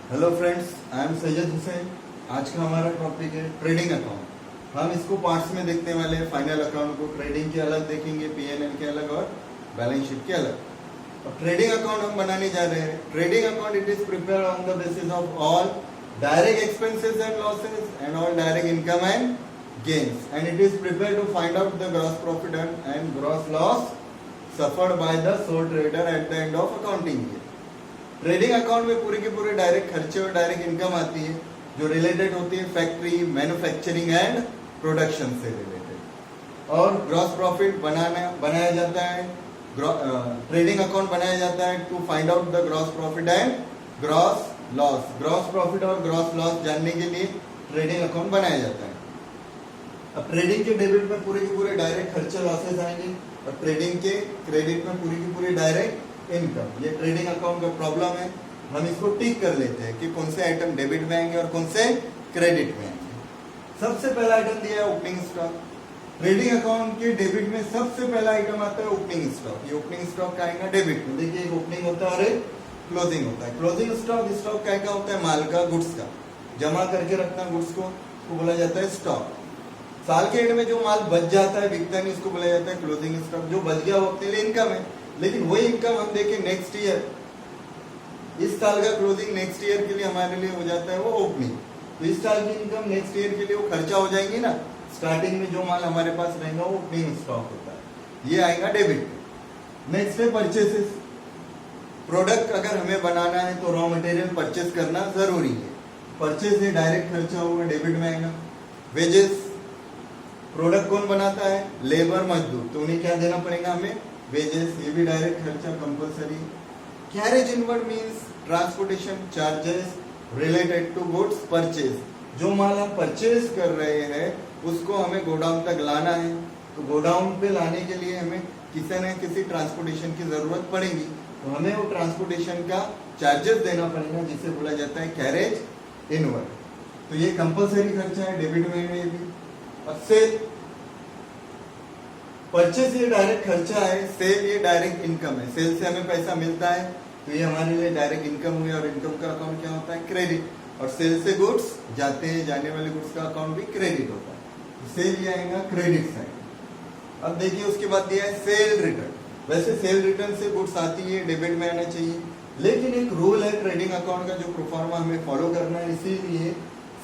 Hello friends, I am Syed Hussain. आज का हमारा टॉपिक है ट्रेडिंग अकाउंट। हम इसको पार्ट्स में देखने वाले हैं। फाइनल अकाउंट को ट्रेडिंग के अलग देखेंगे, पीएनएल के अलग और बैलेंस शीट के अलग। और ट्रेडिंग अकाउंट हम बनाने जा रहे हैं। Trading account it is prepare on the basis of all direct expenses and losses and all direct income and gains, and it is prepare to find out the gross profit and gross loss suffered by the sole trader at the end of accounting year. Trading account में पूरे के पूरे direct खर्चे और direct income आती है जो related होती है फैक्ट्री, मैन्युफैक्चरिंग एंड प्रोडक्शन से रिलेटेड। और ग्रॉस प्रॉफिट बनाया जाता है, ट्रेडिंग अकाउंट बनाया जाता है to find out the gross profit and gross loss. Gross profit और ग्रॉस लॉस जानने के लिए ट्रेडिंग अकाउंट बनाया जाता है। अब ट्रेडिंग के डेबिट में पूरे के पूरे डायरेक्ट खर्चे लॉसेस आएंगे और ट्रेडिंग के क्रेडिट में पूरी की पूरी डायरेक्ट इनकम। ये ट्रेडिंग अकाउंट का प्रॉब्लम है। हम इसको टिक कर लेते हैं कि कौन से आइटम डेबिट में आएंगे और कौन से क्रेडिट में आएंगे। सबसे पहला आइटम दिया है ओपनिंग स्टॉक। ट्रेडिंग अकाउंट के डेबिट में सबसे पहला आइटम आता है ओपनिंग स्टॉक। ये ओपनिंग स्टॉक का आएगा डेबिट में। देखिए, एक ओपनिंग होता है और एक क्लोजिंग होता है। क्लोजिंग स्टॉक स्टॉक क्या होता है? माल का, गुड्स का जमा करके रखना गुड्स को, उसको बोला जाता है स्टॉक। साल के एंड में जो माल बच जाता है, बिकता नहीं, उसको बोला जाता है क्लोजिंग स्टॉक। जो बच गया वो अपने लिए इनकम है, लेकिन वही इनकम हम देखें नेक्स्ट ईयर, इस साल का क्लोजिंग नेक्स्ट ईयर के लिए हमारे लिए हो जाता है वो ओपनिंग। तो इस साल की इनकम नेक्स्ट ईयर के लिए वो खर्चा हो जाएंगी ना। स्टार्टिंग में जो माल हमारे पास रहेगा वो ओपनिंग स्टॉक होता है, ये आएगा डेबिट। नेक्स्ट है परचेसेस। प्रोडक्ट अगर हमें बनाना है तो रॉ मटेरियल परचेस करना जरूरी है। परचेस ये डायरेक्ट खर्चा होगा, डेबिट में आएगा। वेजेस, प्रोडक्ट कौन बनाता है? लेबर, मजदूर, तो उन्हें क्या देना पड़ेगा? हमें वेजेस, ये भी डायरेक्ट खर्चा compulsory. Carriage inward means transportation charges related to goods purchase. जो माल हम परचेज कर रहे हैं उसको हमें गोडाउन तक लाना है, तो गोडाउन पे लाने के लिए हमें किसी न किसी ट्रांसपोर्टेशन की जरूरत पड़ेगी, तो हमें वो ट्रांसपोर्टेशन का चार्जेस देना पड़ेगा, जिसे बोला जाता है कैरेज इनवर्ड। तो ये कंपलसरी खर्चा है, डेबिट में है ये भी। और सेल, परचेस ये डायरेक्ट खर्चा है, सेल ये डायरेक्ट इनकम है। सेल से हमें पैसा मिलता है तो ये हमारे लिए डायरेक्ट इनकम हुई, और इनकम का अकाउंट क्या होता है? क्रेडिट। और सेल से गुड्स जाते हैं, जाने वाले गुड्स का अकाउंट भी क्रेडिट होता है, तो सेल ये आएगा क्रेडिट साइड। अब देखिए, उसके बाद दिया है सेल रिटर्न। वैसे सेल रिटर्न से गुड्स आती है, डेबिट में आना चाहिए, लेकिन एक रूल है ट्रेडिंग अकाउंट का जो प्रोफार्मा हमें फॉलो करना है। इसीलिए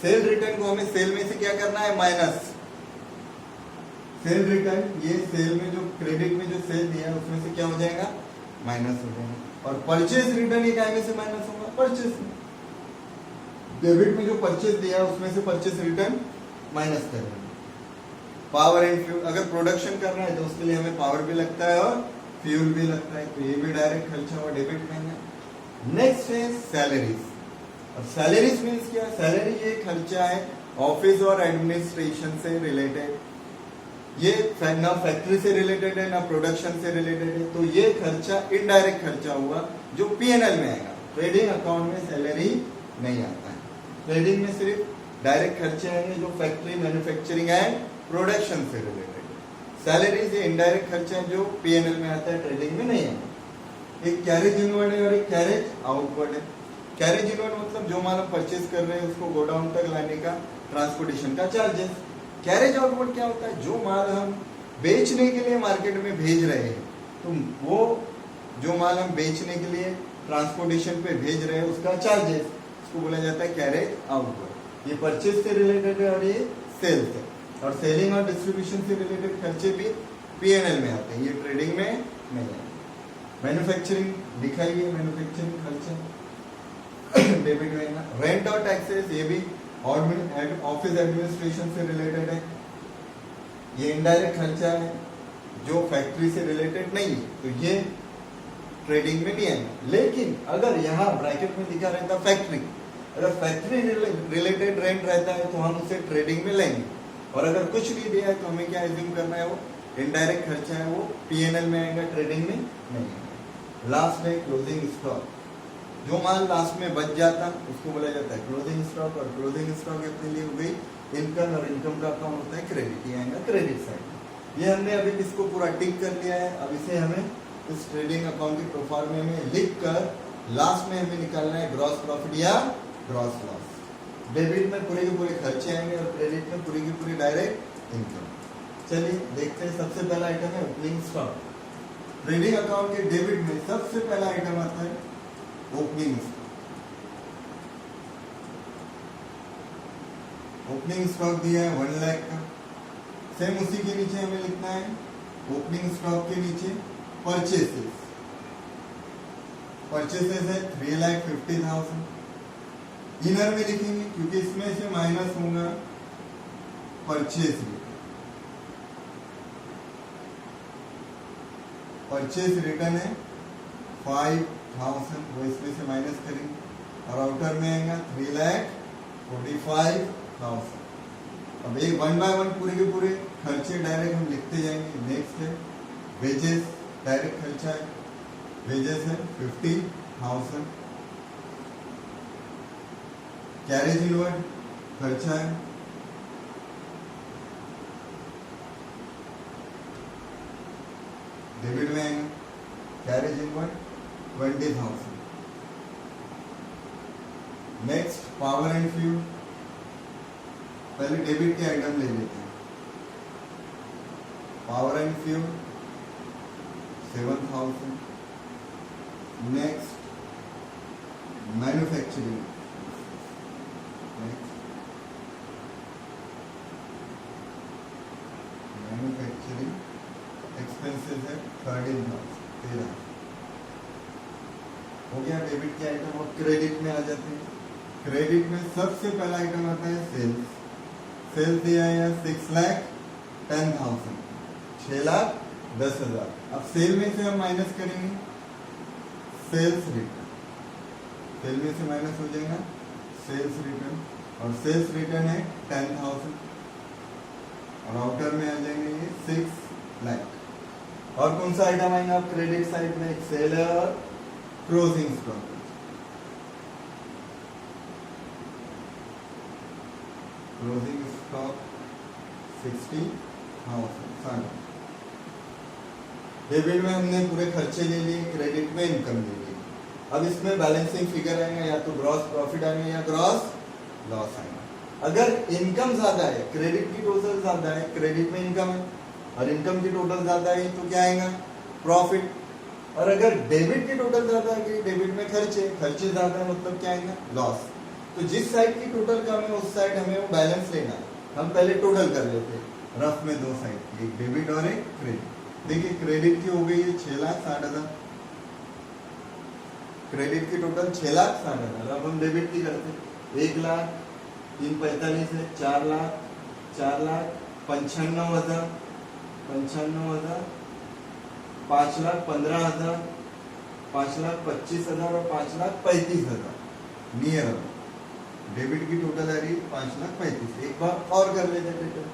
सेल रिटर्न को हमें सेल में से क्या करना है? माइनस। सेल रिटर्न, ये सेल में जो क्रेडिट में जो सेल दिया है उसमें से क्या हो जाएगा? माइनस हो जाएगा। और परचेज रिटर्न ये क्या में से माइनस होगा? परचेज में। डेबिट में जो परचेज दिया है उसमें से परचेज रिटर्न माइनस करेंगे। पावर एंड फ्यूल, अगर प्रोडक्शन करना है तो उसके लिए हमें पावर भी लगता है और फ्यूल भी लगता है, तो ये भी डायरेक्ट खर्चा हुआ, डेबिट में है। नेक्स्ट है सैलरीज। और सैलरीज मीन्स क्या? सैलरी ये खर्चा है ऑफिस और एडमिनिस्ट्रेशन से रिलेटेड। ये ना फैक्ट्री से रिलेटेड है ना प्रोडक्शन से रिलेटेड है, तो ये खर्चा इनडायरेक्ट खर्चा हुआ जो पीएनएल में आएगा। ट्रेडिंग अकाउंट में सैलरी नहीं आता है। ट्रेडिंग में सिर्फ डायरेक्ट खर्चे आएंगे जो फैक्ट्री, मैन्युफैक्चरिंग एंड प्रोडक्शन से रिलेटेड है। सैलरीज ये इनडायरेक्ट खर्चा है जो पीएनएल में आता है, ट्रेडिंग में नहीं आता। एक कैरेज इनवर्ड है और एक कैरेज आउटवर्ड है। कैरेज इनवर्ड मतलब जो माल हम परचेज कर रहे हैं उसको गोडाउन तक लाने का ट्रांसपोर्टेशन का चार्जेस। कैरेज आउटवर्ड क्या होता है? जो माल हम बेचने के लिए मार्केट में भेज रहे हैं, तो वो जो माल हम बेचने के लिए ट्रांसपोर्टेशन पे भेज रहे हैं उसका चार्जेस, उसको बोला जाता है कैरेज आउटवर्ड। ये परचेज से रिलेटेड है और ये सेल से। और सेलिंग और डिस्ट्रीब्यूशन से रिलेटेड खर्चे भी पीएनएल में आते हैं, ये ट्रेडिंग में नहीं है। मैन्युफैक्चरिंग दिखाई है, मैन्युफैक्चरिंग खर्चा डेबिट में। रेंट और टैक्सेस ये भी ऑफिस एडमिनिस्ट्रेशन से रिलेटेड है, ये इनडायरेक्ट खर्चा है जो फैक्ट्री से रिलेटेड नहीं है, तो ये ट्रेडिंग में नहीं है। लेकिन अगर यहाँ ब्रैकेट में दिखा रहता फैक्ट्री, अगर फैक्ट्री रिलेटेड रेंट रहता है तो हम उसे ट्रेडिंग में लेंगे, और अगर कुछ नहीं दिया है तो हमें क्या एज्यूम करना है? वो इनडायरेक्ट खर्चा है, वो पीएनएल में आएगा, ट्रेडिंग में नहीं आएगा। लास्ट है क्लोजिंग स्टॉक। जो माल लास्ट में बच जाता उसको बोला जाता है क्लोजिंग स्टॉक, और क्लोजिंग स्टॉक अपने लिए हो गई इनकम, और इनकम का अकाउंट होता है क्रेडिट, ये आएगा क्रेडिट साइड। ये हमने अभी इसको पूरा टिक कर लिया है। अब इसे हमें इस ट्रेडिंग अकाउंट के प्रोफार्मे में लिख कर लास्ट में हमें निकालना है ग्रॉस प्रॉफिट या ग्रॉस लॉस। डेबिट में पूरे के पूरे खर्चे आएंगे और क्रेडिट में पूरी की पूरी डायरेक्ट इनकम। चलिए देखते हैं, सबसे पहला आइटम है ओपनिंग स्टॉक। ट्रेडिंग अकाउंट के डेबिट में सबसे पहला आइटम आता है ओपनिंग स्टॉक। ओपनिंग स्टॉक दिया है 1 लाख का। सेम उसी के नीचे हमें लिखना है ओपनिंग स्टॉक के नीचे परचेसेस। परचेसेस है 3,50,000। इनर में लिखेंगे क्योंकि इसमें से माइनस होगा परचेस। परचेस रिटर्न है 5,000, वो इसमें से माइनस करेंगे और आउटर में आएगा 3,45,000। अब एक 1 बाय 1 पूरे के पूरे खर्चे डायरेक्ट हम लिखते जाएंगे। नेक्स्ट है वेजेस, डायरेक्ट खर्चा है, वेजेस है 50,000। कैरेज इनवर्ड खर्चा है डेबिट में आएगा, carriage inward 20,000। Next power and fuel. पहले डेबिट के आइटम ले लेते हैं। Power and fuel 7,000। Next manufacturing, manufacturing expenses है 13,000। हो गया डेबिट के आइटम। और क्रेडिट में आ जाते हैं। क्रेडिट में सबसे पहला आइटम आता है सेल्स। सेल्स दिया है 6,10,000, 6,10,000। अब सेल में से हम माइनस करेंगे सेल्स रिटर्न। सेल में से माइनस हो जाएगा सेल्स रिटर्न और सेल्स रिटर्न है 10,000 और आउटर में आ जाएंगे ये 6 लाख। और कौन सा आइटम आएगा आप क्रेडिट साइड में? एक सेल है और closing stock. Closing stock 60,000। Debit में हमने पूरे खर्चे ले लिए, क्रेडिट में इनकम ले ली। अब इसमें बैलेंसिंग फिगर आएगा, या तो ग्रॉस प्रॉफिट आएगा या ग्रॉस लॉस आएगा। अगर इनकम ज्यादा है, क्रेडिट की टोटल ज्यादा है, क्रेडिट में इनकम है, और इनकम की टोटल ज्यादा है तो क्या आएगा? प्रॉफिट। और अगर डेबिट की टोटल ज्यादा है, डेबिट में खर्चे, खर्चे ज्यादा है मतलब क्या आएगा? लॉस। तो जिस साइड की टोटल कम है उस साइड हमें वो बैलेंस लेना है। हम पहले टोटल कर लेते हैं रफ में, दो साइड की, एक डेबिट और एक क्रेडिट। देखिए क्रेडिट की हो गई है 6,60,000, क्रेडिट की टोटल 6,60,000। अब हम डेबिट की करते हैं 1 लाख, 3,45 है 4 लाख, 4 लाख 95,000, 95,000, 5,15,000, 5,25,000 और 5,35,000। नियर डेबिट की टोटल आ रही 5,35,000। एक बार और कर लेते हैं टोटल,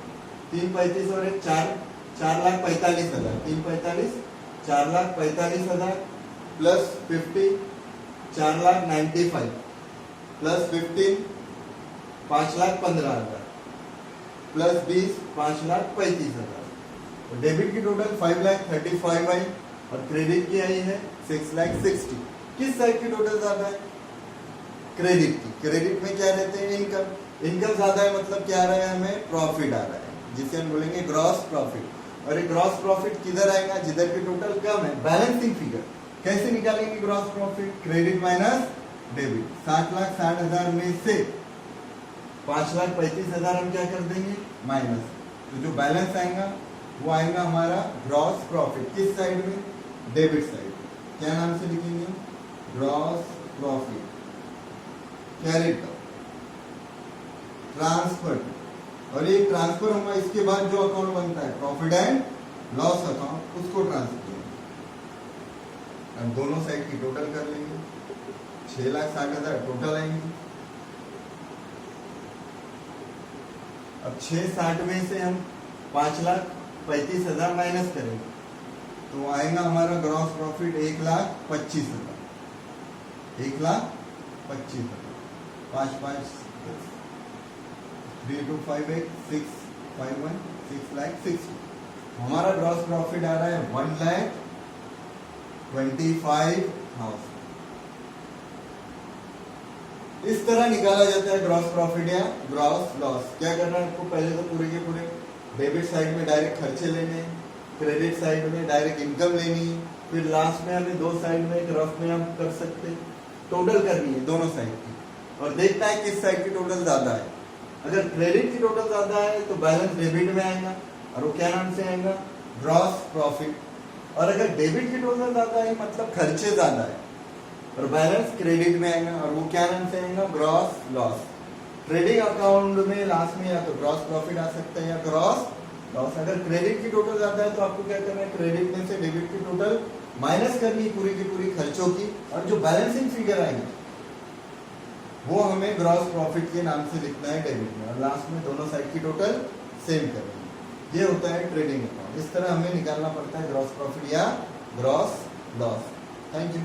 3,35 और एक 4,45,000, 3,45, 4,45,000 प्लस 50, 4,95,000 प्लस 15, 5,15,000 प्लस 20, 5,35,000। डेबिट की टोटल 5,35,000 आई और क्रेडिट की आई है 6,60,000। किस साइड की टोटल ज्यादा है? क्रेडिट की। क्रेडिट में क्या रहते हैं? इनकम। इनकम ज्यादा है मतलब क्या आ रहा है? हमें प्रॉफिट आ रहा है, जिसे हम बोलेंगे ग्रॉस प्रॉफिट। और ये ग्रॉस प्रॉफिट किधर आएगा? जिधर की टोटल कम है। बैलेंसिंग फिगर कैसे निकालेंगे? Gross profit credit minus debit. 7,60,000 में से 5,35,000 हम क्या कर देंगे? माइनस। तो जो बैलेंस आएगा वो आएगा हमारा ग्रॉस प्रॉफिट। किस साइड में? Debit side. क्या नाम से लिखेंगे? Gross profit carried transfer. और ये ट्रांसफर होगा, इसके बाद जो अकाउंट बनता है प्रॉफिट एंड लॉस अकाउंट, उसको ट्रांसफर करेंगे। अब दोनों साइड की टोटल कर लेंगे, 6,60,000 टोटल आएंगे। अब 6,60 में से हम 5,35,000 माइनस करेंगे तो आएगा हमारा ग्रॉस प्रॉफिट 1,25,000, 1,25,000। 5 5 3 2 5 8 6 5 1 6,60,000। हमारा ग्रॉस प्रॉफिट आ रहा है 1,25,000। इस तरह निकाला जाता है ग्रॉस प्रॉफिट या ग्रॉस लॉस। क्या करना है आपको, पहले तो पूरे के पूरे डेबिट साइड में डायरेक्ट खर्चे लेने, क्रेडिट साइड में डायरेक्ट इनकम लेनी, फिर लास्ट में हमें दो साइड में एक रफ में हम कर सकते हैं, टोटल करनी है दोनों साइड की, और देखना है किस साइड की टोटल ज्यादा है। अगर क्रेडिट की टोटल ज्यादा है तो बैलेंस डेबिट में आएगा, और वो क्या नाम से आएगा, ग्रॉस प्रॉफिट। और अगर डेबिट की टोटल ज्यादा है मतलब खर्चे ज्यादा है, और बैलेंस क्रेडिट में आएगा, और वो क्या नाम से आएगा, ग्रॉस लॉस। ट्रेडिंग अकाउंट में लास्ट में या तो ग्रॉस प्रॉफिट आ सकता है या ग्रॉस लॉस। अगर क्रेडिट की टोटल ज्यादा है तो आपको क्या करना है, क्रेडिट में से डेबिट की टोटल माइनस करनी पूरी की पूरी खर्चों की, और जो बैलेंसिंग फिगर आएगा वो हमें ग्रॉस प्रॉफिट के नाम से लिखना है डेबिट में, और लास्ट में दोनों साइड की टोटल सेम करनी है। ये होता है ट्रेडिंग अकाउंट। इस तरह हमें निकालना पड़ता है ग्रॉस प्रॉफिट या ग्रॉस लॉस। Thank you.